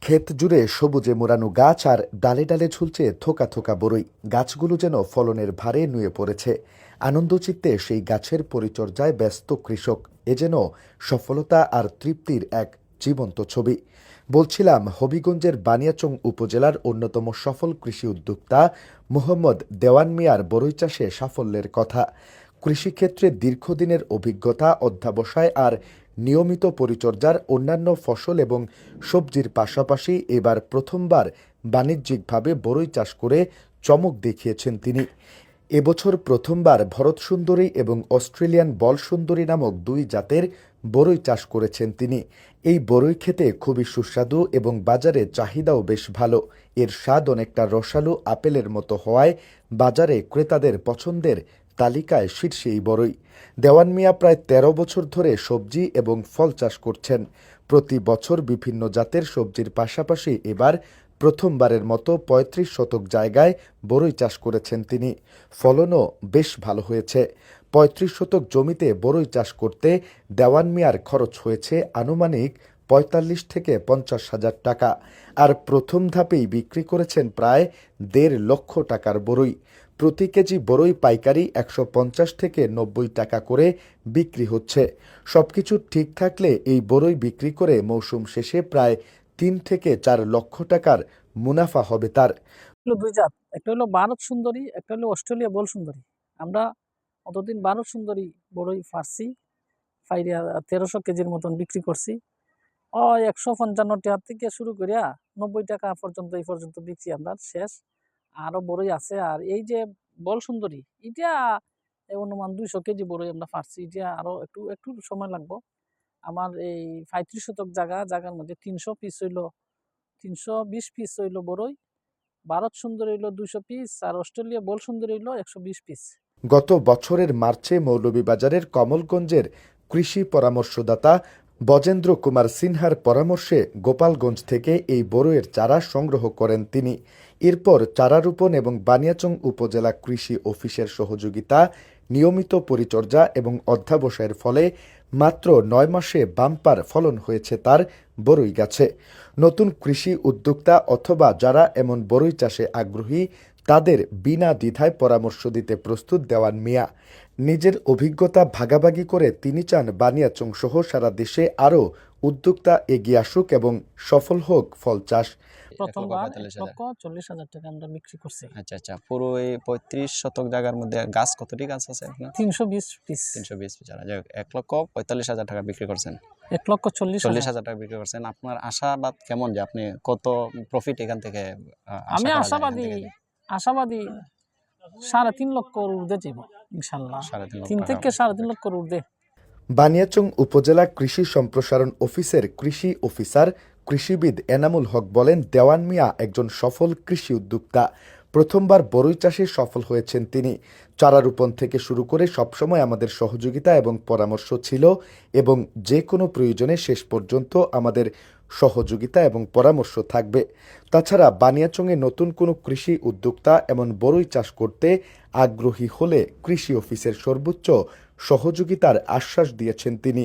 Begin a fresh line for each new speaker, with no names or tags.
ক্ষেত জুড়ে সবুজে মোড়ানো গাছ আর ডালে ডালে ঝুলছে থোকা থোকা বরই। গাছগুলো যেন ফলনের ভারে নুয়ে পড়েছে। আনন্দচিত্তে সেই গাছের পরিচর্যায় ব্যস্ত কৃষক। এ যেন সফলতা আর তৃপ্তির এক জীবন্ত ছবি। বলছিলাম হবিগঞ্জের বানিয়াচং উপজেলার অন্যতম সফল কৃষি উদ্যোক্তা মোহাম্মদ দেওয়ান মিয়ার বরই চাষে সাফল্যের কথা। কৃষিক্ষেত্রে দীর্ঘদিনের অভিজ্ঞতা, অধ্যবসায় আর নিয়মিত পরিচর্যার অন্যান্য ফসল এবং সবজির পাশাপাশি এবার প্রথমবার বাণিজ্যিকভাবে বরই চাষ করে চমক দেখিয়েছেন তিনি। এবছর প্রথমবার ভরত সুন্দরী এবং অস্ট্রেলিয়ান বল সুন্দরী নামক দুই জাতের বরই চাষ করেছেন তিনি। এই বরই খেতে খুবই সুস্বাদু এবং বাজারে চাহিদাও বেশ ভালো। এর স্বাদ অনেকটা রসালো আপেলের মতো হওয়ায় বাজারে ক্রেতাদের পছন্দের তালিকায় শীর্ষে এই বরই। দেওয়ান মিয়া প্রায় ১৩ বছর ধরে সবজি এবং ফল চাষ করছেন। প্রতি বছর বিভিন্ন জাতের সবজির পাশাপাশি এবার প্রথমবারের মতো ৩৫ শতক জায়গায় বরই চাষ করেছেন তিনি। ফলনও বেশ ভালো হয়েছে। ৩৫ শতক জমিতে বরই চাষ করতে দেওয়ান মিয়ার খরচ হয়েছে আনুমানিক ৪৫ থেকে ৫০ হাজার টাকা। আর প্রথম ধাপেই বিক্রি করেছেন প্রায় ১.৫ লক্ষ টাকার বরই। প্রতি কেজি বরই পাইকারি ১৫০ থেকে ৯০ টাকা করে বিক্রি হচ্ছে। সবকিছু ঠিক থাকলে এই বরই বিক্রি করে মৌসুম শেষে প্রায় ৩ থেকে ৪ লক্ষ টাকার মুনাফা হবে তার।
দুই জাত, একটা হলো ভারত সুন্দরী, একটা হলো অস্ট্রেলিয়া বল সুন্দরী। আমরা অতদিন ভারত সুন্দরী বড়ই ফার্সি ফাইরিয়া ১৩০০ কেজির মতন বিক্রি করছি। ১৫৫ টাকা থেকে শুরু করিয়া ৯০ টাকা পর্যন্ত এই পর্যন্ত বিক্রি আমরা শেষ। আরো বড়ই আছে। আর এই যে বল সুন্দরী, এটা অনুমান ২০০ কেজি বড়ই আমরা ফার্সি। এটা আরো একটু একটু সময় লাগবো। আমার এই ৩৫ শতক জায়গার মধ্যে ৩০০ পিস হইলো, ৩২০ পিস হইলো বড়ই। ভারত সুন্দরী হইলো ২০০ পিস, আর অস্ট্রেলিয়া বল সুন্দরী হইলো ১২০ পিস।
গত বছরের মার্চে মৌলভীবাজারের কমলগঞ্জের কৃষি পরামর্শদাতা বজেন্দ্র কুমার সিনহার পরামর্শে গোপালগঞ্জ থেকে এই বরইয়ের চারা সংগ্রহ করেন তিনি। এরপর চারা রোপণ এবং বানিয়াচং উপজেলা কৃষি অফিসের সহযোগিতা, নিয়মিত পরিচর্যা এবং অধ্যবসায়ের ফলে মাত্র ৯ মাসে বাম্পার ফলন হয়েছে তার বরই গাছে। নতুন কৃষি উদ্যোক্তা অথবা যারা এমন বরই চাষে আগ্রহী তাদের বিনা দ্বিধায় পরামর্শ দিতে প্রস্তুত দেওয়ান মিয়া। নিজের অভিজ্ঞতা ভাগাভাগি করে তিনি চান বানিয়াচং সহ সারা দেশে আরও উদ্যোক্তা এগিয়ে আসুক এবং সফল হোক ফল চাষ।
প্রথমবার ১,৪০,০০০ টাকা আমরা বিক্রি করছি।
আচ্ছা, পুরো এই ৩৫ শতক জায়গার মধ্যে গাছ কতটি গাছ আছে আপনার?
৩২০ পিস।
৩২০ পিস। যাক, ১,৪৫,০০০ টাকা বিক্রি করছেন।
১,৪০,০০০
টাকা বিক্রি করছেন। আপনার আশাবাদ কেমন যে আপনি কত প্রফিট এখান থেকে?
আমি আশাবাদী ৩.৫ লক্ষর ঊর্ধ্বে যাব ইনশাআল্লাহ। ৩ থেকে ৩.৫ লক্ষর ঊর্ধ্বে।
বানিয়াচং উপজেলা কৃষি সম্প্রসারণ অফিসের কৃষি অফিসার কৃষিবিদ এনামুল হক বলেন, দেওয়ান মিয়া একজন সফল কৃষি উদ্যোক্তা। প্রথমবার বরই চাষে সফল হয়েছেন তিনি। চারা রোপণ থেকে শুরু করে সবসময় আমাদের সহযোগিতা এবং পরামর্শ ছিল এবং যে কোনো প্রয়োজনে শেষ পর্যন্ত আমাদের সহযোগিতা এবং পরামর্শ থাকবে। তাছাড়া বানিয়াচংয়ে নতুন কোনো কৃষি উদ্যোক্তা এমন বরই চাষ করতে আগ্রহী হলে কৃষি অফিসের সর্বোচ্চ সহযোগিতার আশ্বাস দিয়েছেন তিনি।